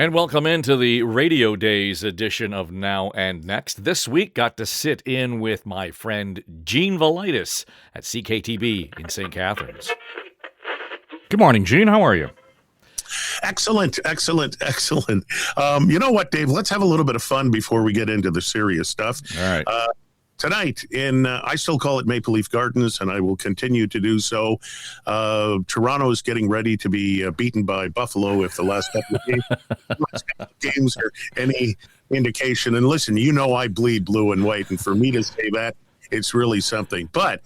And welcome into the Radio Days edition of Now and Next. This week, got to sit in with my friend Gene Valaitis at CKTB in St. Catharines. Good morning, Gene. How are you? Excellent. You know what, Dave? Let's have a little bit of fun before we get into the serious stuff. All right. Tonight, I still call it Maple Leaf Gardens, and I will continue to do so. Toronto is getting ready to be beaten by Buffalo if the last couple of games are any indication. And listen, you know I bleed blue and white, and for me to say that, it's really something. But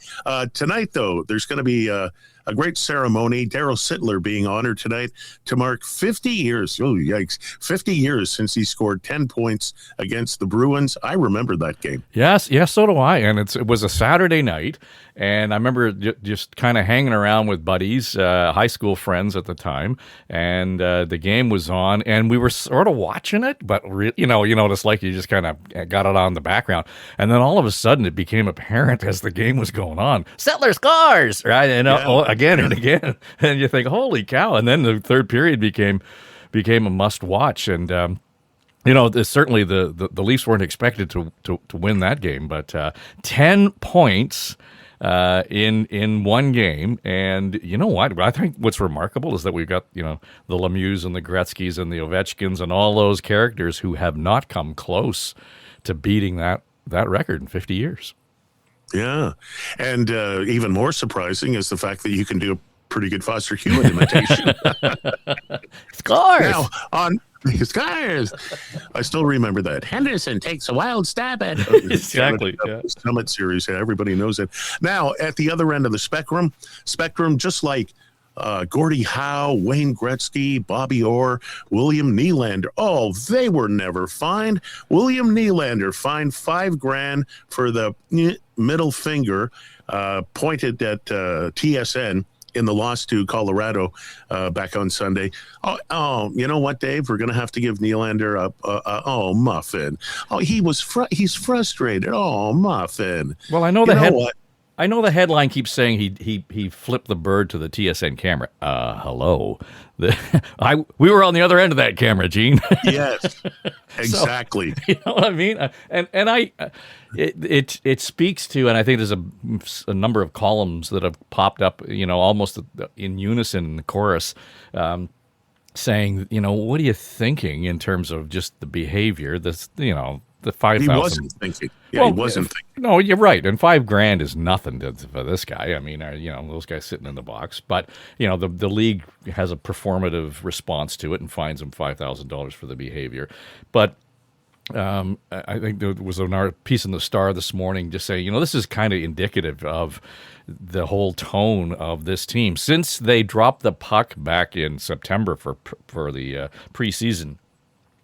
tonight, though, there's going to be a great ceremony. Darryl Sittler being honored tonight to mark 50 years. Oh, yikes. 50 years since he scored 10 points against the Bruins. I remember that game. Yes, so do I. And it was a Saturday night. And I remember just kind of hanging around with buddies, high school friends at the time. And the game was on. And we were sort of watching it. But, you notice like you just kind of got it on the background. And then all of a sudden it became apparent as the game was going on. Sittler scores! Right? And again and again. And you think, holy cow. And then the third period became a must watch. And, certainly the Leafs weren't expected to win that game. But 10 points in one game. And you know what? I think what's remarkable is that we've got, the Lemieux and the Gretzkys and the Ovechkins and all those characters who have not come close to beating that record in 50 years. Yeah. And even more surprising is the fact that you can do a pretty good Foster Hewitt imitation. Scores! Now, on Scores! I still remember that. Henderson takes a wild stab at it. Exactly. Yeah. Summit Series. Yeah, everybody knows it. Now, at the other end of the spectrum, just like Gordie Howe, Wayne Gretzky, Bobby Orr, William Nylander. Oh, they were never fined. William Nylander fined $5,000 for the middle finger pointed at TSN in the loss to Colorado back on Sunday. Oh, you know what, Dave? We're going to have to give Nylander a muffin. Oh, he's frustrated. Oh, muffin. Well, I know I know the headline keeps saying he flipped the bird to the TSN camera. Hello. We were on the other end of that camera, Gene. Yes, exactly. So, you know what I mean? It speaks to, and I think there's a number of columns that have popped up, almost in unison in the chorus, saying, what are you thinking in terms of just the behavior? This, the 5,000. He wasn't thinking. Yeah, he wasn't thinking. No, you're right. And $5,000 is nothing for this guy. I mean, those guys sitting in the box. But, the league has a performative response to it and fines him $5,000 for the behavior. But I think there was a piece in the Star this morning just saying, this is kind of indicative of the whole tone of this team. Since they dropped the puck back in September for the preseason,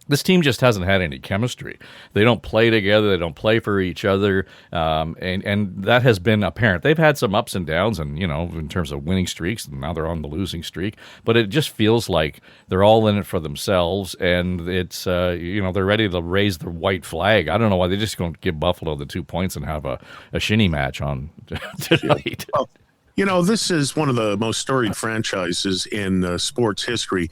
this team just hasn't had any chemistry. They don't play together. They don't play for each other, and that has been apparent. They've had some ups and downs, and in terms of winning streaks, and now they're on the losing streak. But it just feels like they're all in it for themselves, and it's they're ready to raise the white flag. I don't know why they just don't give Buffalo the 2 points and have a shinny match on tonight. Well, this is one of the most storied franchises in sports history.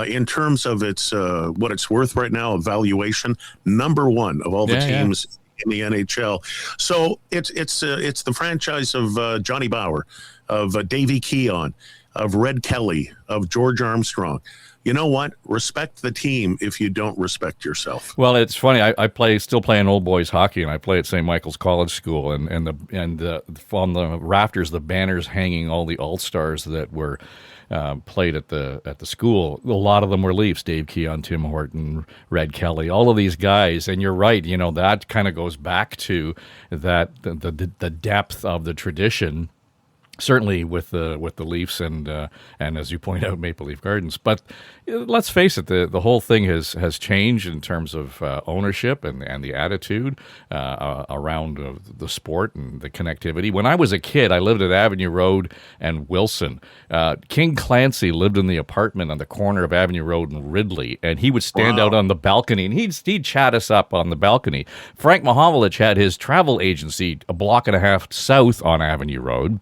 In terms of its what it's worth right now, valuation, number one of all the teams in the NHL. So it's the franchise of Johnny Bower, of Davey Keon, of Red Kelly, of George Armstrong. You know what? Respect the team if you don't respect yourself. Well, it's funny. I still playing old boys hockey, and I play at St. Michael's College School, and on the rafters, the banners hanging all the All-Stars that were played at the school. A lot of them were Leafs: Dave Keon, Tim Horton, Red Kelly, all of these guys. And you're right. That kind of goes back to that the depth of the tradition. Certainly with the Leafs and as you point out, Maple Leaf Gardens. But let's face it, the whole thing has changed in terms of ownership and the attitude around the sport and the connectivity. When I was a kid, I lived at Avenue Road and Wilson. King Clancy lived in the apartment on the corner of Avenue Road and Ridley, and he would stand out on the balcony, and he'd chat us up on the balcony. Frank Mahovlich had his travel agency a block and a half south on Avenue Road.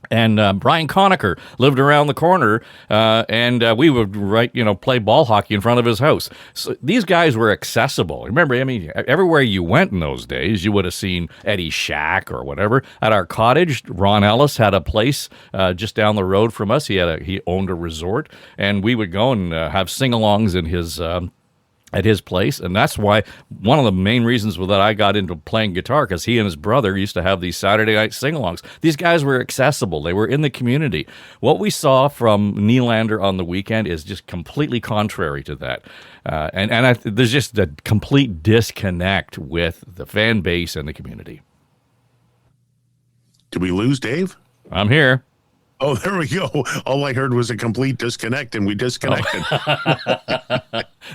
And Brian Conacher lived around the corner, and we would play ball hockey in front of his house. So these guys were accessible. Remember, I mean, everywhere you went in those days, you would have seen Eddie Shack or whatever. At our cottage, Ron Ellis had a place just down the road from us. He owned a resort, and we would go and have sing-alongs in his at his place, and that's why one of the main reasons that I got into playing guitar, because he and his brother used to have these Saturday night sing-alongs. These guys were accessible. They were in the community. What we saw from Nylander on the weekend is just completely contrary to that. There's just a complete disconnect with the fan base and the community. Did we lose Dave? I'm here. Oh, there we go. All I heard was a complete disconnect, and we disconnected.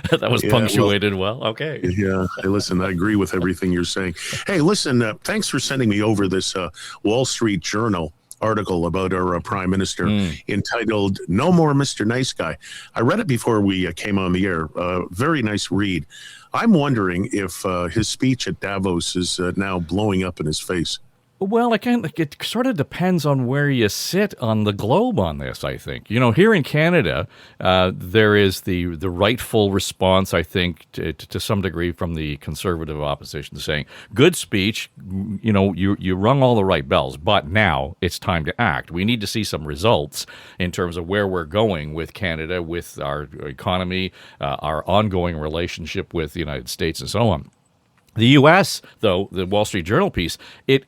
That was punctuated well. Okay. Yeah. Hey, listen, I agree with everything you're saying. Hey, listen, thanks for sending me over this Wall Street Journal article about our prime minister entitled "No More Mr. Nice Guy." I read it before we came on the air. Very nice read. I'm wondering if his speech at Davos is now blowing up in his face. Well, it sort of depends on where you sit on the globe on this, I think. You know, here in Canada, there is the rightful response, I think, to some degree from the Conservative opposition saying, good speech, you know, you rung all the right bells, but now it's time to act. We need to see some results in terms of where we're going with Canada, with our economy, our ongoing relationship with the United States, and so on. The U.S., though, the Wall Street Journal piece, it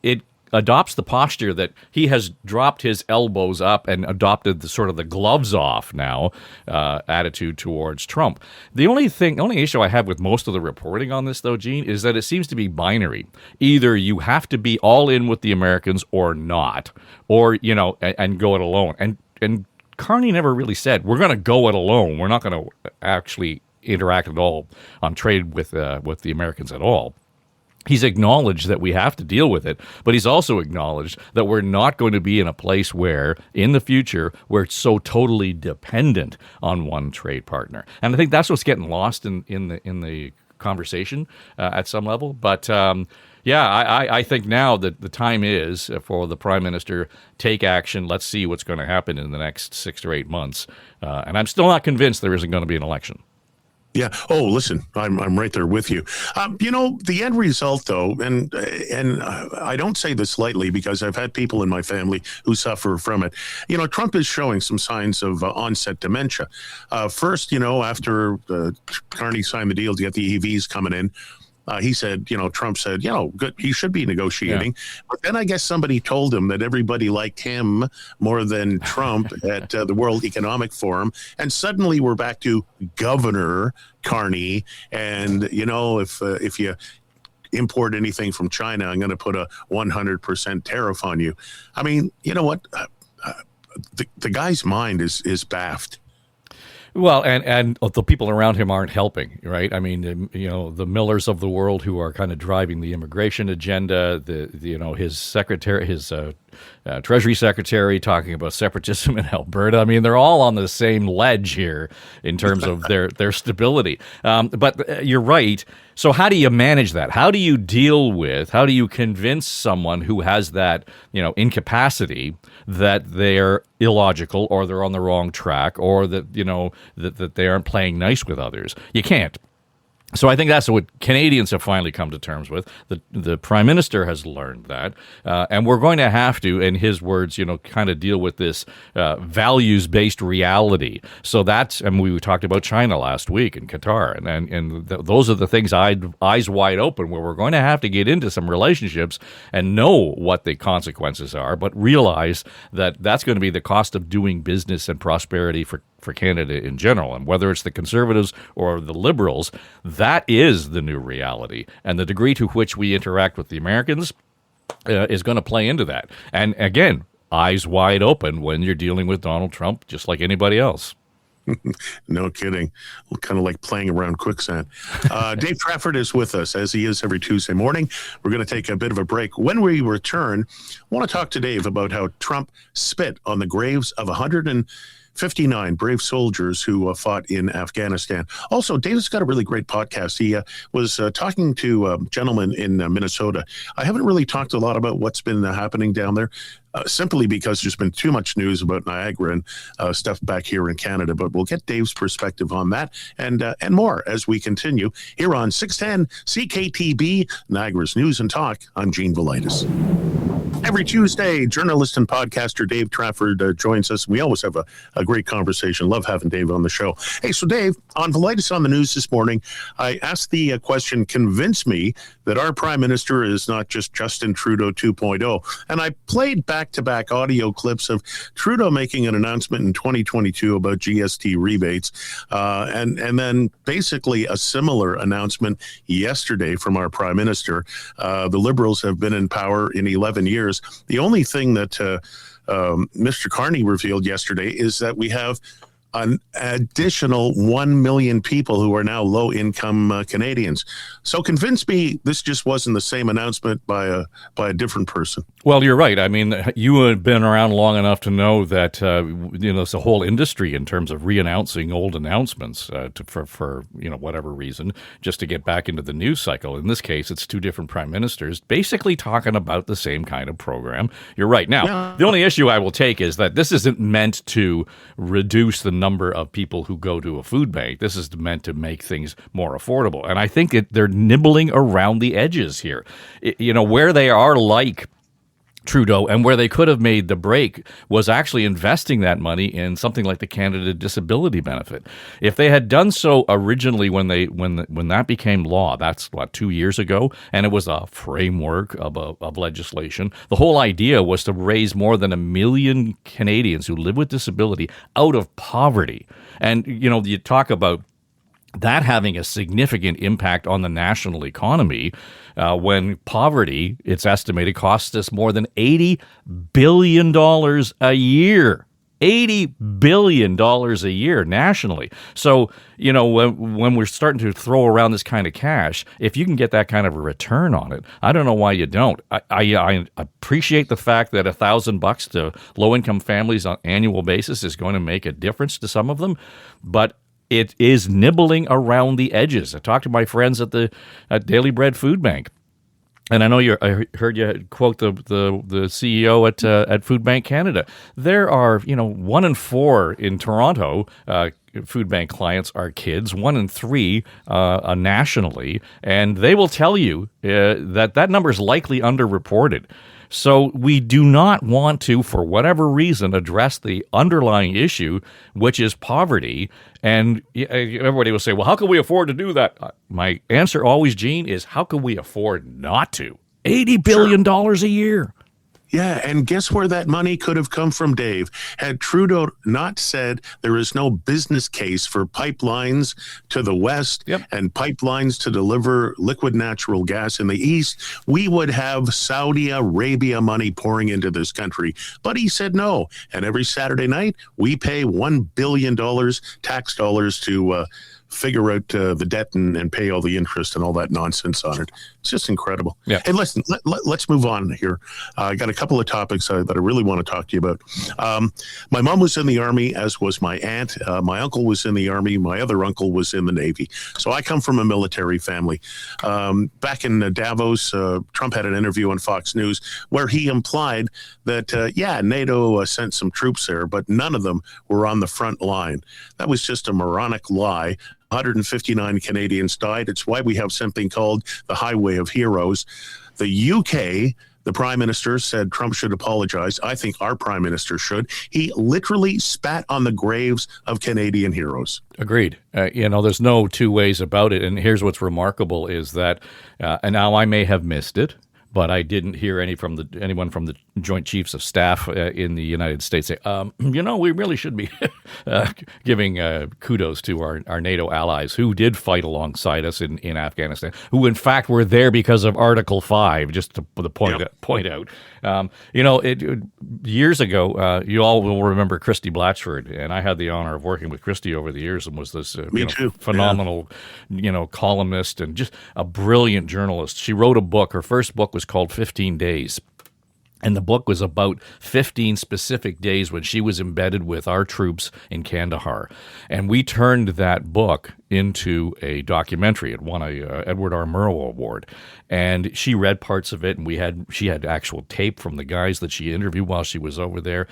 adopts the posture that he has dropped his elbows up and adopted the sort of the gloves off now attitude towards Trump. The only issue I have with most of the reporting on this, though, Gene, is that it seems to be binary. Either you have to be all in with the Americans or not, or, you know, and go it alone. And Carney never really said, we're going to go it alone. We're not going to actually interact at all on trade with the Americans at all. He's acknowledged that we have to deal with it, but he's also acknowledged that we're not going to be in a place where, in the future, we're so totally dependent on one trade partner. And I think that's what's getting lost in the conversation at some level. But I think now that the time is for the Prime Minister, take action. Let's see what's going to happen in the next 6 or 8 months. And I'm still not convinced there isn't going to be an election. Yeah. Oh, listen, I'm right there with you. You know, the end result, though, and I don't say this lightly because I've had people in my family who suffer from it. You know, Trump is showing some signs of onset dementia. First, you know, after Carney signed the deal to get the EVs coming in, he said, you know, Trump said, you know, good, he should be negotiating. Yeah. But then I guess somebody told him that everybody liked him more than Trump at the World Economic Forum. And suddenly we're back to Governor Carney. And, you know, if you import anything from China, I'm going to put a 100% tariff on you. I mean, you know what? The guy's mind is baffed. Well, and the people around him aren't helping, right? I mean, you know, the Millers of the world who are kind of driving the immigration agenda, his secretary, his Treasury Secretary talking about separatism in Alberta. I mean, they're all on the same ledge here in terms of their stability. But you're right. So how do you manage that? How do you convince someone who has that, you know, incapacity that they're illogical or they're on the wrong track or that, you know, that they aren't playing nice with others? You can't. So I think that's what Canadians have finally come to terms with. The Prime Minister has learned that, and we're going to have to, in his words, you know, kind of deal with this values-based reality. So that's, and we talked about China last week and Qatar, and those are the things eyes wide open, where we're going to have to get into some relationships and know what the consequences are, but realize that that's going to be the cost of doing business and prosperity for Canada in general. And whether it's the Conservatives or the Liberals, that is the new reality. And the degree to which we interact with the Americans is going to play into that. And again, eyes wide open when you're dealing with Donald Trump, just like anybody else. No kidding. Kind of like playing around quicksand. Dave Trafford is with us, as he is every Tuesday morning. We're going to take a bit of a break. When we return, I want to talk to Dave about how Trump spit on the graves of 150 59 brave soldiers who fought in Afghanistan. Also, David's got a really great podcast. He was talking to a gentleman in Minnesota. I haven't really talked a lot about what's been happening down there. Simply because there's been too much news about Niagara and stuff back here in Canada. But we'll get Dave's perspective on that and more as we continue here on 610 CKTB, Niagara's News and Talk. I'm Gene Valaitis. Every Tuesday, journalist and podcaster Dave Trafford joins us. We always have a great conversation. Love having Dave on the show. Hey, so Dave, on Valaitis on the News this morning, I asked the question, convince me that our Prime Minister is not just Justin Trudeau 2.0. And I played back-to-back audio clips of Trudeau making an announcement in 2022 about GST rebates, and then basically a similar announcement yesterday from our Prime Minister. The Liberals have been in power in 11 years. The only thing that Mr. Carney revealed yesterday is that we have an additional 1 million people who are now low-income Canadians. So convince me this just wasn't the same announcement by a different person. Well, you're right. I mean, you have been around long enough to know that it's a whole industry in terms of re-announcing old announcements for whatever reason, just to get back into the news cycle. In this case, it's two different prime ministers basically talking about the same kind of program. You're right. Now, the only issue I will take is that this isn't meant to reduce the number of people who go to a food bank. This is meant to make things more affordable. And I think they're nibbling around the edges here. Where they are like Trudeau and where they could have made the break was actually investing that money in something like the Canada Disability Benefit. If they had done so originally when that became law, that's 2 years ago, and it was a framework of legislation. The whole idea was to raise more than 1 million Canadians who live with disability out of poverty. And you talk about that having a significant impact on the national economy when poverty, it's estimated, costs us more than $80 billion a year. $80 billion a year nationally. So, when we're starting to throw around this kind of cash, if you can get that kind of a return on it, I don't know why you don't. I appreciate the fact that $1,000 to low-income families on an annual basis is going to make a difference to some of them, but it is nibbling around the edges. I talked to my friends at Daily Bread Food Bank, and I know I heard you quote the CEO at Food Bank Canada. There are 1 in 4 in Toronto food bank clients are kids, 1 in 3 nationally, and they will tell you that number is likely underreported. So we do not want to, for whatever reason, address the underlying issue, which is poverty. And everybody will say, well, how can we afford to do that? My answer always, Gene, is how can we afford not to? $80 billion a year. Yeah, and guess where that money could have come from, Dave? Had Trudeau not said there is no business case for pipelines to the west and pipelines to deliver liquid natural gas in the east, we would have Saudi Arabia money pouring into this country. But he said no. And every Saturday night, we pay $1 billion tax dollars to figure out the debt and pay all the interest and all that nonsense on it. It's just incredible. Yeah. Hey, listen, let's move on here. I got a couple of topics that I really want to talk to you about. My mom was in the Army, as was my aunt. My uncle was in the Army. My other uncle was in the Navy. So I come from a military family. Back in Davos, Trump had an interview on Fox News where he implied that, NATO sent some troops there, but none of them were on the front line. That was just a moronic lie. 159 Canadians died. It's why we have something called the Highway of Heroes. The UK, the Prime Minister said Trump should apologize. I think our Prime Minister should. He literally spat on the graves of Canadian heroes. Agreed. There's no two ways about it. And here's what's remarkable is that, and now I may have missed it, but I didn't hear anyone from the Joint Chiefs of Staff in the United States say, we really should be giving kudos to our NATO allies who did fight alongside us in Afghanistan, who in fact were there because of Article 5, just to point out. Years ago, you all will remember Christy Blatchford, and I had the honor of working with Christy over the years and was this phenomenal, columnist and just a brilliant journalist. She wrote a book. Her first book was called 15 Days. And the book was about 15 specific days when she was embedded with our troops in Kandahar. And we turned that book into a documentary. It won a Edward R. Murrow Award. And she read parts of it, and she had actual tape from the guys that she interviewed while she was over there.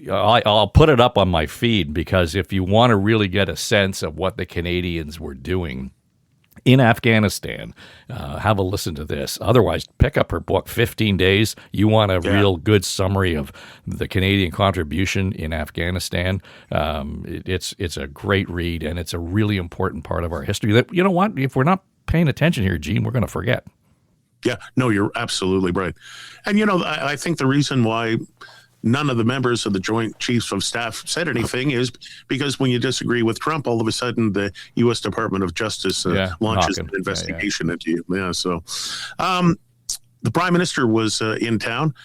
I'll put it up on my feed, because if you want to really get a sense of what the Canadians were doing in Afghanistan, have a listen to this. Otherwise, pick up her book, 15 Days. You want a real good summary of the Canadian contribution in Afghanistan. It's a great read, and it's a really important part of our history that, you know what, if we're not paying attention here, Gene, we're going to forget. Yeah, no, you're absolutely right. And, I think the reason why none of the members of the Joint Chiefs of Staff said anything is because when you disagree with Trump, all of a sudden the U.S. Department of Justice launches an investigation into you. Yeah, so the Prime Minister was in town,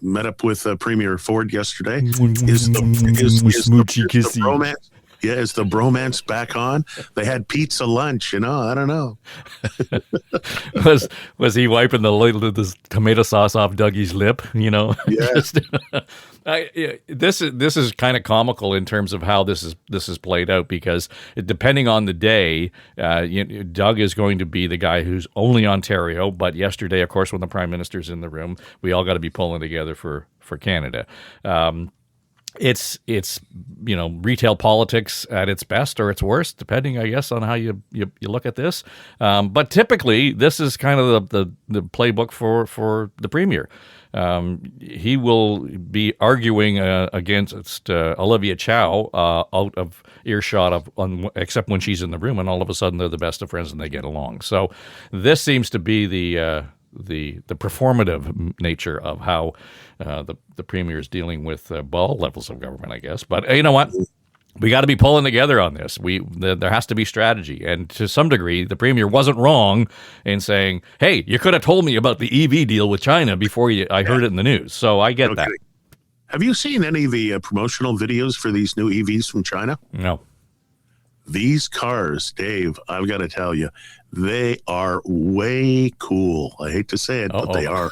met up with Premier Ford yesterday. Is the bromance? Yeah, is the bromance back on? They had pizza lunch, I don't know. was he wiping the tomato sauce off Dougie's lip? Yeah. This is kind of comical in terms of how this is played out, because depending on the day, Doug is going to be the guy who's only Ontario. But yesterday, of course, when the Prime Minister's in the room, we all got to be pulling together for Canada. It's retail politics at its best or its worst, depending, I guess, on how you look at this. But typically, this is kind of the playbook for the Premier. He will be arguing against Olivia Chow out of earshot except when she's in the room, and all of a sudden they're the best of friends and they get along. So this seems to be the performative nature of how the Premier is dealing with all levels of government, I guess. But you know what? We got to be pulling together on this. There has to be strategy. And to some degree, the Premier wasn't wrong in saying, hey, you could have told me about the EV deal with China before I heard it in the news. So I get that. Have you seen any of the promotional videos for these new EVs from China? No. These cars, Dave, I've got to tell you, they are way cool. I hate to say it, but they are.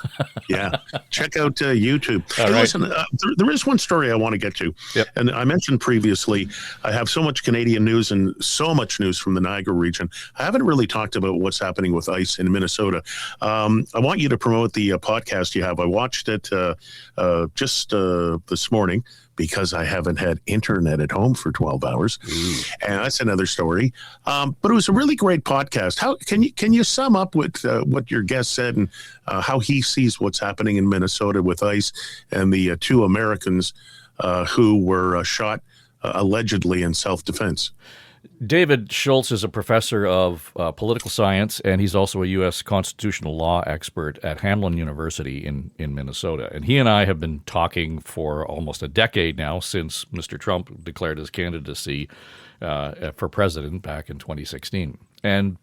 Yeah. Check out YouTube. Hey, listen, there is one story I want to get to. Yep. And I mentioned previously, I have so much Canadian news and so much news from the Niagara region. I haven't really talked about what's happening with ice in Minnesota. I want you to promote the podcast you have. I watched it just this morning, because I haven't had internet at home for 12 hours. And that's another story. But it was a really great podcast. How can you sum up what your guest said and how he sees what's happening in Minnesota with ice and the two Americans who were shot allegedly in self-defense? David Schultz is a professor of political science, and he's also a U.S. constitutional law expert at Hamline University in Minnesota. And he and I have been talking for almost a decade now, since Mr. Trump declared his candidacy for president back in 2016. And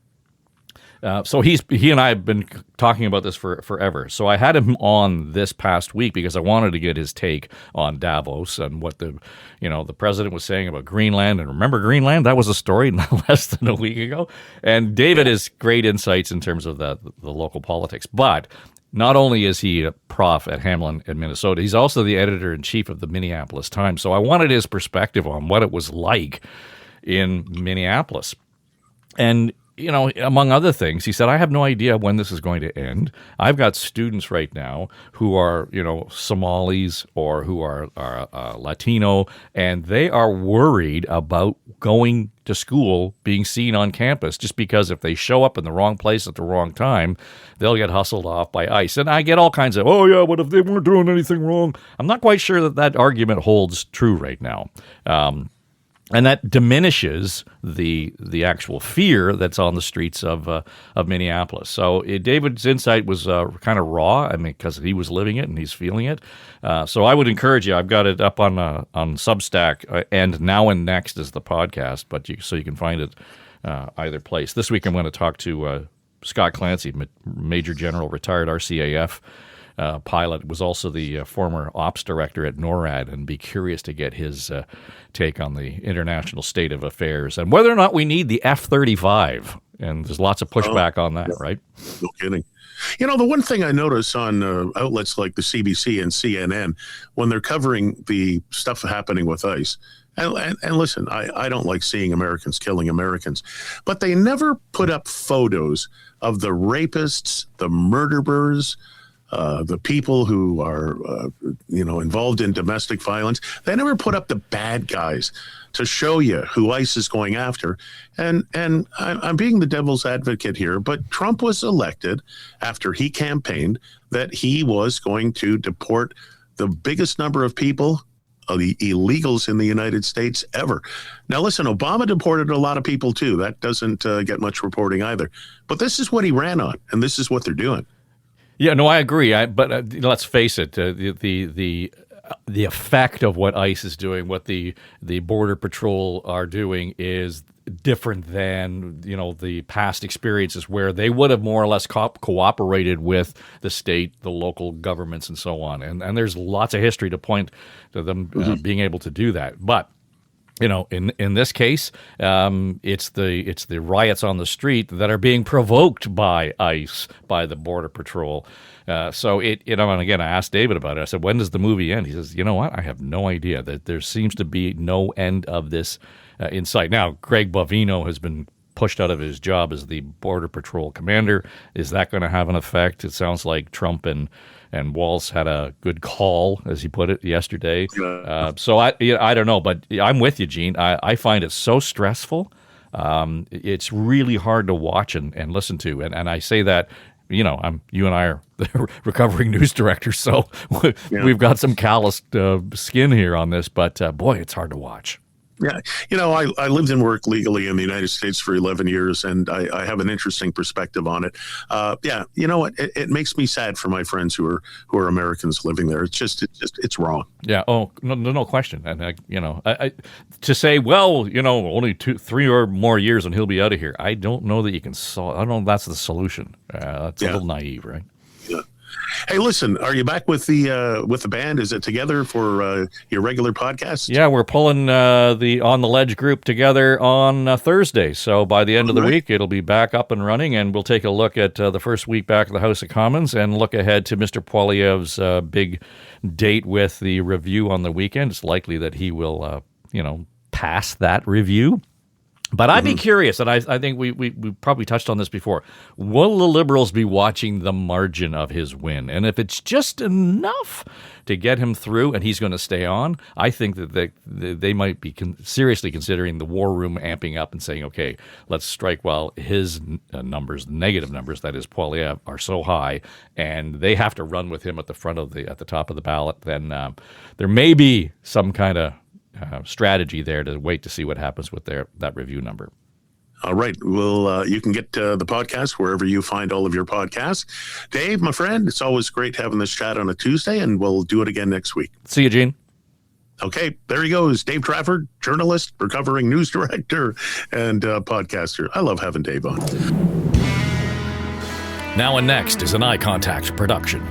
so he and I have been talking about this for forever. So I had him on this past week because I wanted to get his take on Davos and what the president was saying about Greenland. And remember Greenland? That was a story not less than a week ago. And David has great insights in terms of the local politics. But not only is he a prof at Hamline in Minnesota, he's also the editor-in-chief of the Minneapolis Times. So I wanted his perspective on what it was like in Minneapolis. And among other things, he said, I have no idea when this is going to end. I've got students right now who are, Somalis or who are Latino, and they are worried about going to school, being seen on campus, just because if they show up in the wrong place at the wrong time, they'll get hustled off by ICE. And I get all kinds of, what if they weren't doing anything wrong? I'm not quite sure that argument holds true right now. And that diminishes the actual fear that's on the streets of Minneapolis. So David's insight was kind of raw. Because he was living it and he's feeling it. So I would encourage you. I've got it up on Substack, and Now and Next is the podcast, so you can find it either place. This week I'm going to talk to Scott Clancy, Major General, retired RCAF pilot, was also the former ops director at NORAD, and be curious to get his take on the international state of affairs and whether or not we need the F-35 And there's lots of pushback on that, right? No kidding. The one thing I notice on outlets like the CBC and CNN, when they're covering the stuff happening with ICE, and listen, I don't like seeing Americans killing Americans, but they never put up photos of the rapists, the murderers, the people who are, involved in domestic violence. They never put up the bad guys to show you who ICE is going after. And I'm being the devil's advocate here, but Trump was elected after he campaigned that he was going to deport the biggest number of people, the illegals in the United States ever. Now, listen, Obama deported a lot of people too. That doesn't get much reporting either. But this is what he ran on, and this is what they're doing. Yeah, no, I agree. But let's face it, the effect of what ICE is doing, what the Border Patrol are doing, is different than the past experiences where they would have more or less cooperated with the state, the local governments, and so on. And there's lots of history to point to them being able to do that. But in this case, it's the riots on the street that are being provoked by ICE, by the Border Patrol. So and again, I asked David about it. I said, when does the movie end? He says, you know what? I have no idea. That there seems to be no end of this in sight. Now, Greg Bovino has been pushed out of his job as the Border Patrol commander. Is that going to have an effect? It sounds like Trump and Walz had a good call, as he put it, yesterday. So I don't know, but I'm with you, Gene. I find it so stressful. It's really hard to watch and listen to. And I say that, you and I are recovering news directors, so we've got some calloused skin here on this. But boy, it's hard to watch. Yeah. I lived and worked legally in the United States for 11 years, and I have an interesting perspective on it. It makes me sad for my friends who are Americans living there. It's wrong. Yeah. Oh, no question. And, to say, well, only 3 or more years and he'll be out of here. I don't know that you can solve. I don't know if that's the solution. That's a little naive, right? Yeah. Hey, listen, are you back with the band? Is it together for your regular podcast? Yeah, we're pulling the On the Ledge group together on Thursday. So by the end of the week, it'll be back up and running, and we'll take a look at the first week back at the House of Commons and look ahead to Mr. Poilievre's big date with the review on the weekend. It's likely that he will, pass that review. But I'd be curious, and I think we probably touched on this before. Will the Liberals be watching the margin of his win? And if it's just enough to get him through and he's going to stay on, I think that they might be seriously considering the war room amping up and saying, okay, let's strike while his numbers, negative numbers, that is Poilievre, are so high, and they have to run with him at the top of the ballot. Then there may be some kind of strategy there to wait to see what happens with that review number. All right. Well, you can get the podcast wherever you find all of your podcasts. Dave, my friend, it's always great having this chat on a Tuesday, and we'll do it again next week. See you, Gene. Okay, there he goes. Dave Trafford, journalist, recovering news director, and podcaster. I love having Dave on. Now and next is an Eye Contact production.